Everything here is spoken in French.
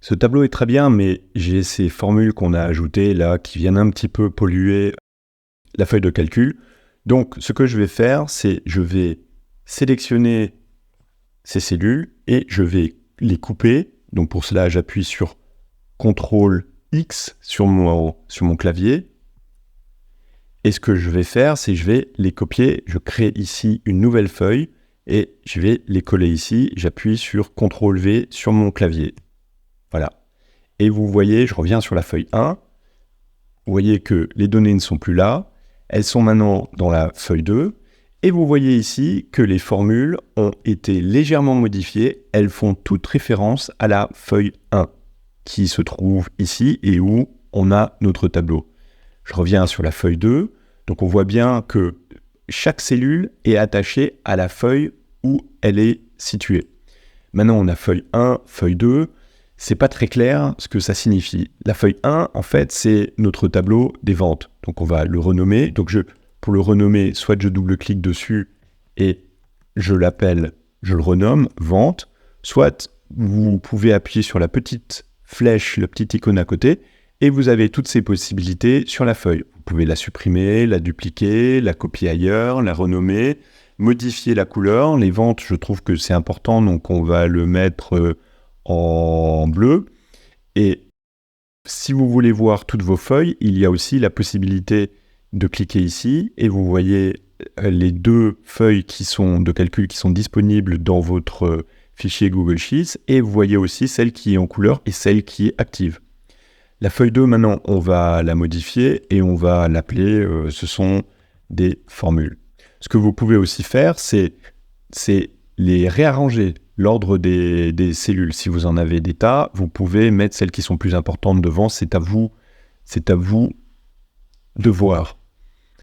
Ce tableau est très bien, mais j'ai ces formules qu'on a ajoutées là qui viennent un petit peu polluer la feuille de calcul. Donc, ce que je vais faire, c'est je vais sélectionner ces cellules et je vais les couper. Donc, pour cela, j'appuie sur CTRL X sur mon clavier. Et ce que je vais faire, c'est je vais les copier. Je crée ici une nouvelle feuille et je vais les coller ici. J'appuie sur CTRL V sur mon clavier. Voilà. Et vous voyez, je reviens sur la feuille 1. Vous voyez que les données ne sont plus là. Elles sont maintenant dans la feuille 2. Et vous voyez ici que les formules ont été légèrement modifiées. Elles font toute référence à la feuille 1 qui se trouve ici et où on a notre tableau. Je reviens sur la feuille 2. Donc on voit bien que chaque cellule est attachée à la feuille où elle est située. Maintenant, on a feuille 1, feuille 2. C'est pas très clair ce que ça signifie. La feuille 1, en fait, c'est notre tableau des ventes. Donc, on va le renommer. Donc, pour le renommer, soit je double-clique dessus et je le renomme vente, soit vous pouvez appuyer sur la petite flèche, le petit icône à côté, et vous avez toutes ces possibilités sur la feuille. Vous pouvez la supprimer, la dupliquer, la copier ailleurs, la renommer, modifier la couleur. Les ventes, je trouve que c'est important, donc on va le mettre en bleu. Et si vous voulez voir toutes vos feuilles, il y a aussi la possibilité de cliquer ici et vous voyez les deux feuilles de calcul qui sont disponibles dans votre fichier Google Sheets et vous voyez aussi celle qui est en couleur et celle qui est active. La feuille 2, maintenant, on va la modifier et on va l'appeler, ce sont des formules. Ce que vous pouvez aussi faire, c'est les réarranger. L'ordre des cellules, si vous en avez des tas, vous pouvez mettre celles qui sont plus importantes devant, c'est à vous de voir.